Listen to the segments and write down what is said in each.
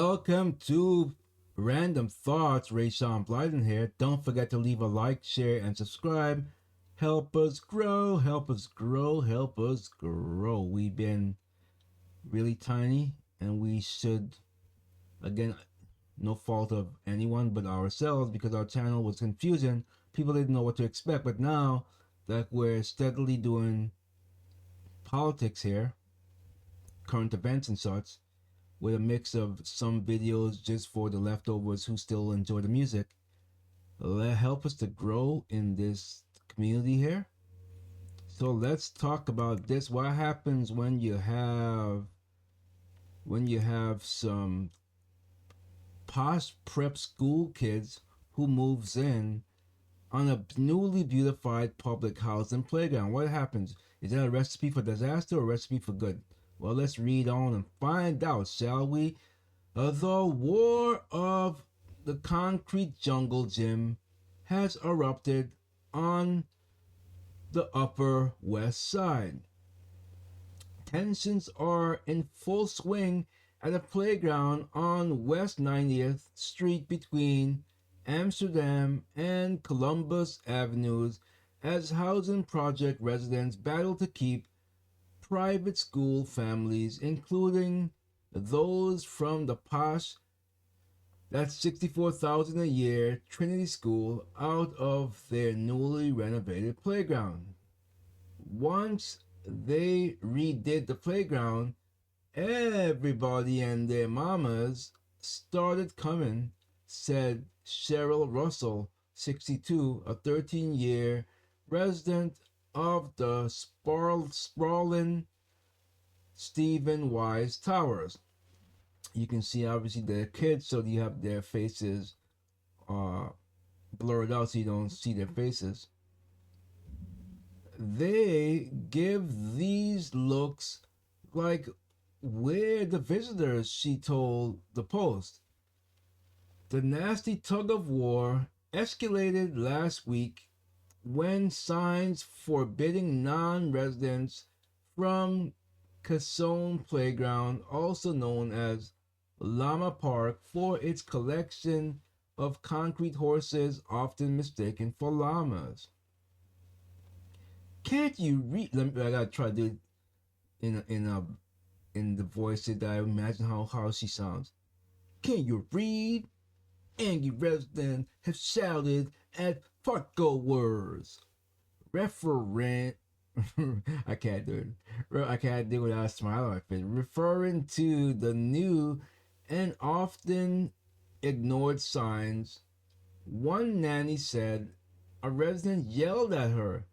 Welcome to Random Thoughts. Ray Sean Blyden here. Don't forget to leave a like, share, and subscribe. Help us grow, help us grow, help us grow. We've been really tiny, and we should, again, no fault of anyone but ourselves, because our channel was confusing. People didn't know what to expect, but now that we're steadily doing politics here, current events and such, with a mix of some videos just for the leftovers who still enjoy the music, help us to grow in this community here. So let's talk about this. What happens when you have some posh prep school kids who moves in on a newly beautified public house and playground? What happens? Is that a recipe for disaster or a recipe for good? Well, let's read on and find out, shall we? The war of the concrete jungle gym has erupted on the Upper West Side. Tensions are in full swing at a playground on West 90th Street between Amsterdam and Columbus Avenues as housing project residents battle to keep private school families, including those from the posh, that's $64,000 a year, Trinity School, out of their newly renovated playground. Once they redid the playground, everybody and their mamas started coming, said Cheryl Russell, 62, a 13-year resident of the sprawling Stephen Wise Towers. You can see obviously they're kids, so you have their faces blurred out so you don't see their faces. They give these looks like we're the visitors, she told the Post. The nasty tug of war escalated last week when signs forbidding non-residents from Cassone Playground, also known as Llama Park, for its collection of concrete horses often mistaken for llamas. Can't you read? I gotta try to do it in the voice that I imagine how she sounds. Can you read? Angry residents have shouted at parkgoers. Referent. I can't do it. I can't do it without a smile on my face. Referring to the new and often ignored signs, one nanny said a resident yelled at her,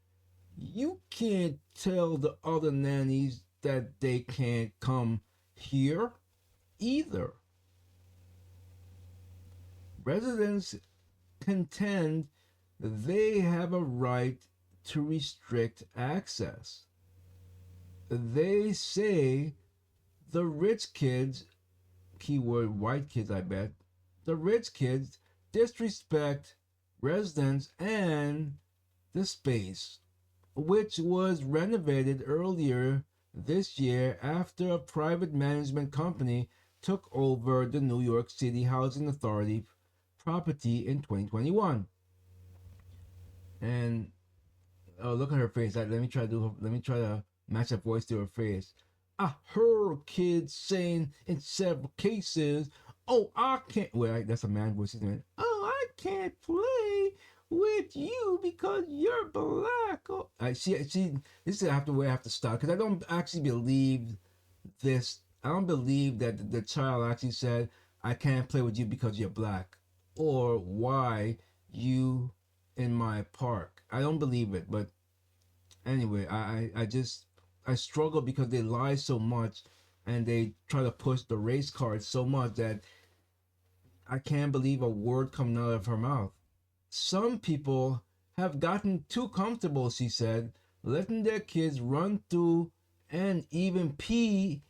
"You can't tell the other nannies that they can't come here either." Residents contend they have a right to restrict access. They say the rich kids, keyword white kids, I bet, the rich kids disrespect residents and the space, which was renovated earlier this year after a private management company took over the New York City Housing Authority property in 2021. And look at her face. Let me try to match her voice to her face. I heard kids saying in several cases, "Oh, I can't." Well, that's a man voice, isn't it? "Oh, I can't play with you because you're black." Oh, I see. This is where I have to stop, because I don't actually believe this. I don't believe that the child actually said, "I can't play with you because you're black," or "Why you in my park." I don't believe it. But anyway, I struggle because they lie so much and they try to push the race card so much that I can't believe a word coming out of her mouth. Some people have gotten too comfortable, she said, letting their kids run through and even pee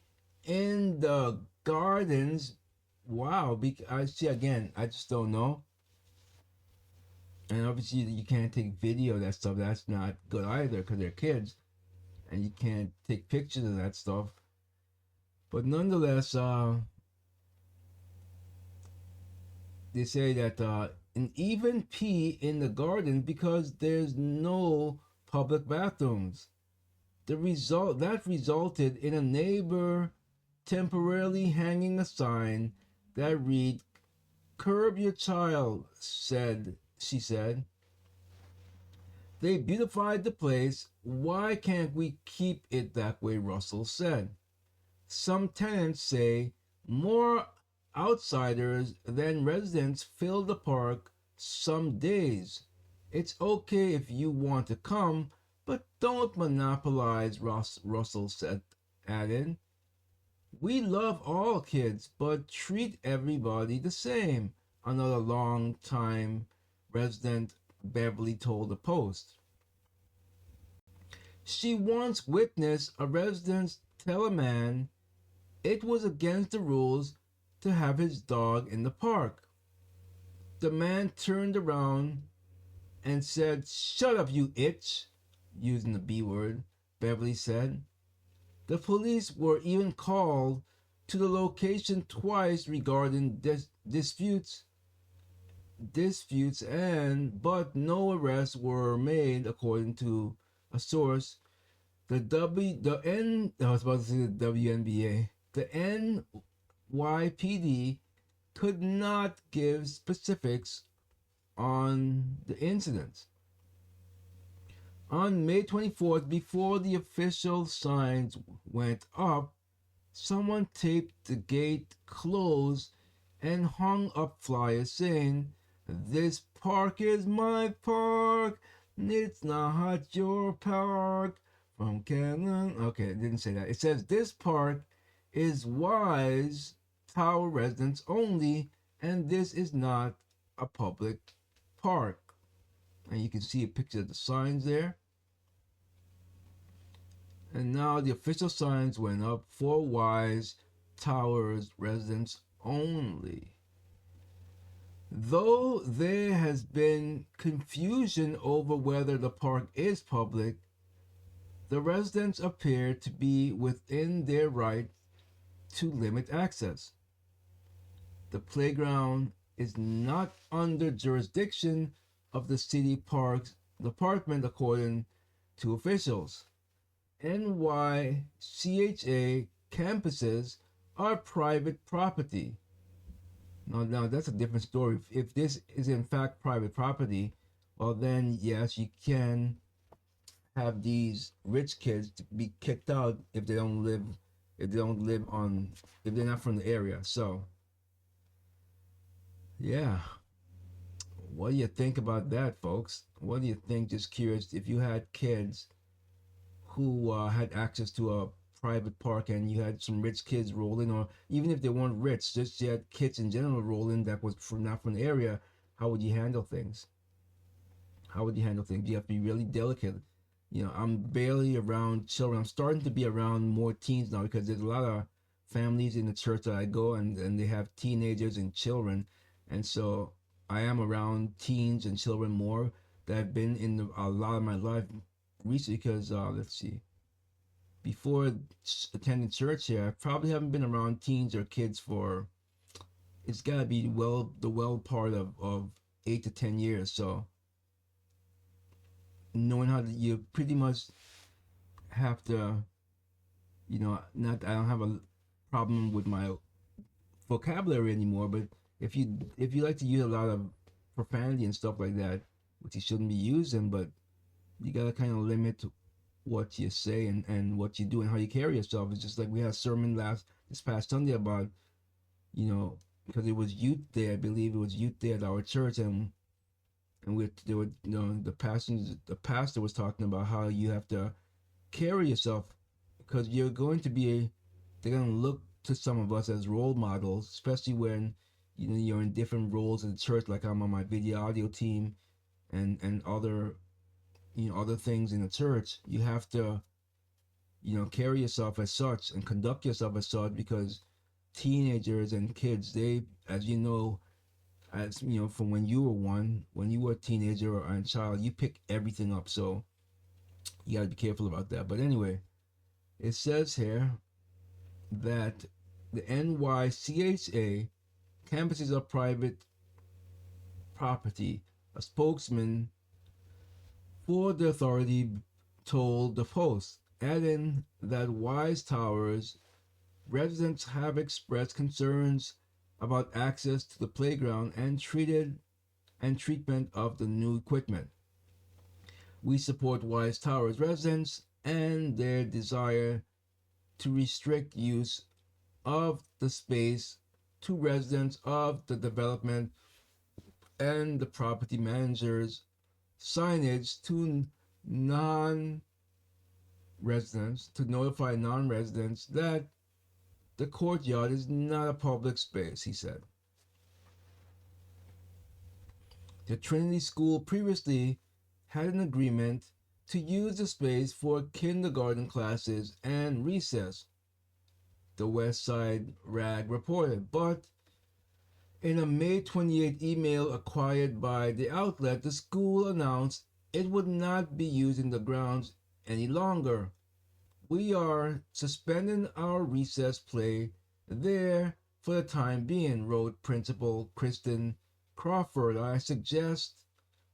in the gardens. Wow, I see, again, I just don't know. And obviously you can't take video of that stuff. That's not good either, because they're kids. And you can't take pictures of that stuff. But nonetheless, they say that and even pee in the garden because there's no public bathrooms. That resulted in a neighbor temporarily hanging a sign that read, "Curb your child," she said. They beautified the place. Why can't we keep it that way? Russell said. Some tenants say more outsiders than residents fill the park some days. It's okay if you want to come, but don't monopolize, Russell added. We love all kids, but treat everybody the same, another long-time resident Beverly told the Post. She once witnessed a resident tell a man it was against the rules to have his dog in the park. The man turned around and said, "Shut up, you itch," using the B word, Beverly said. The police were even called to the location twice regarding disputes but no arrests were made according to a source. I was about to say the WNBA. The NYPD could not give specifics on the incident. On May 24th, before the official signs went up, someone taped the gate closed and hung up flyers saying, "This park is my park. It's not your park." From Cannon. Okay, it didn't say that. It says, "This park is Wise Tower residents only, and this is not a public park." And you can see a picture of the signs there. And now the official signs went up for Wise Towers residents only. Though there has been confusion over whether the park is public, the residents appear to be within their right to limit access. The playground is not under jurisdiction of the city parks department, according to officials. NYCHA campuses are private property. Now that's a different story. If this is in fact private property, well then yes, you can have these rich kids be kicked out if they don't live if they're not from the area. So yeah, what do you think about that, folks? What do you think? Just curious, if you had kids who had access to a private park and you had some rich kids rolling, or even if they weren't rich, just you had kids in general rolling that was not from the area, how would you handle things? How would you handle things? You have to be really delicate. I'm barely around children. I'm starting to be around more teens now because there's a lot of families in the church that I go, and they have teenagers and children. And so I am around teens and children more that have been in a lot of my life recently because, let's see, before attending church here, I probably haven't been around teens or kids for, it's got to be the well part of 8 to 10 years. So knowing how you pretty much have to, not I don't have a problem with my vocabulary anymore, but if you like to use a lot of profanity and stuff like that, which you shouldn't be using, but you gotta kind of limit what you say and what you do and how you carry yourself. It's just like we had a sermon this past Sunday about, because it was youth day, I believe it was youth day at our church, and there were, the pastor was talking about how you have to carry yourself because they're going to look to some of us as role models, especially when you're in different roles in the church. Like I'm on my video audio team, and other other things in the church. You have to carry yourself as such and conduct yourself as such, because teenagers and kids, they, as from when you were a teenager or a child, you pick everything up. So you got to be careful about that. But anyway, it says here that the NYCHA campuses are private property. A spokesman for the authority told the Post, adding that Wise Towers residents have expressed concerns about access to the playground and treatment of the new equipment. We support Wise Towers residents and their desire to restrict use of the space to residents of the development and the property managers, signage to non residents to notify non residents that the courtyard is not a public space, he said. The Trinity School previously had an agreement to use the space for kindergarten classes and recess, the West Side Rag reported, but in a May 28 email acquired by the outlet, the school announced it would not be using the grounds any longer. We are suspending our recess play there for the time being, wrote Principal Kristen Crawford. I suggest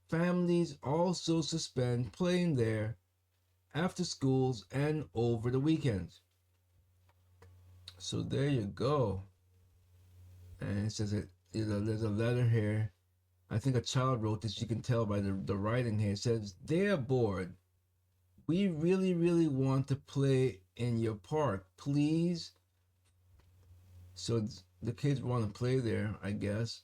families also suspend playing there after schools and over the weekends. So there you go. And it says there's a letter here. I think a child wrote this. You can tell by the writing here. It says, "Dear board, we really, really want to play in your park. Please." So the kids want to play there, I guess.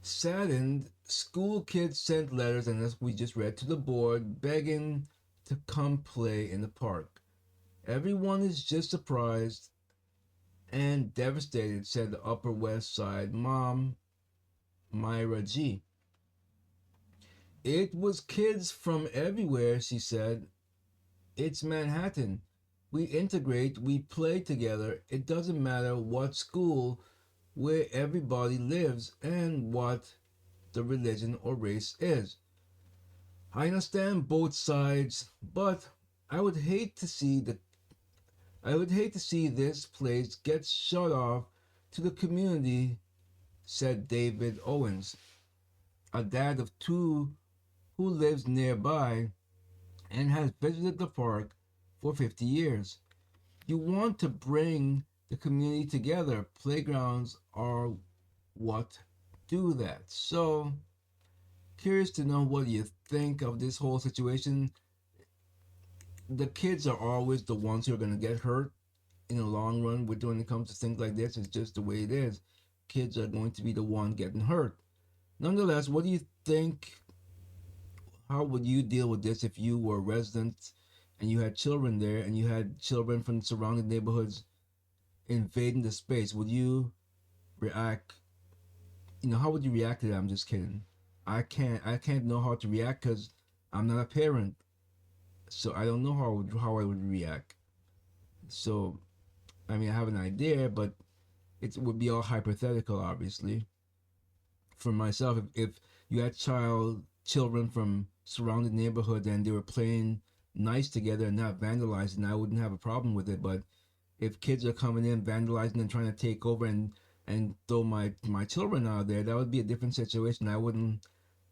Saddened, school kids sent letters, and as we just read, to the board begging to come play in the park. Everyone is just surprised and devastated, said the Upper West Side mom, Myra G. It was kids from everywhere, she said. It's Manhattan. We integrate, we play together. It doesn't matter what school, where everybody lives, and what the religion or race is. I understand both sides, but I would hate to see this place get shut off to the community, said David Owens, a dad of two who lives nearby and has visited the park for 50 years. You want to bring the community together. Playgrounds are what do that. So, curious to know what you think of this whole situation. The kids are always the ones who are going to get hurt in the long run when it comes to things like this. It's just the way it is. Kids are going to be the one getting hurt. Nonetheless, what do you think? How would you deal with this if you were a resident and you had children there and you had children from surrounding neighborhoods invading the space? Would you react? How would you react to that? I'm just kidding. I can't know how to react because I'm not a parent, so I don't know how I would react. So, I mean, I have an idea, but it would be all hypothetical, obviously. For myself, if you had children from surrounding neighborhood and they were playing nice together and not vandalizing, I wouldn't have a problem with it. But if kids are coming in vandalizing and trying to take over and throw my children out there, that would be a different situation. I wouldn't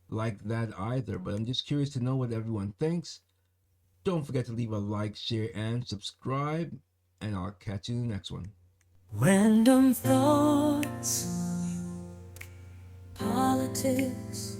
like that either. But I'm just curious to know what everyone thinks. Don't forget to leave a like, share, and subscribe, and I'll catch you in the next one. Random thoughts, politics,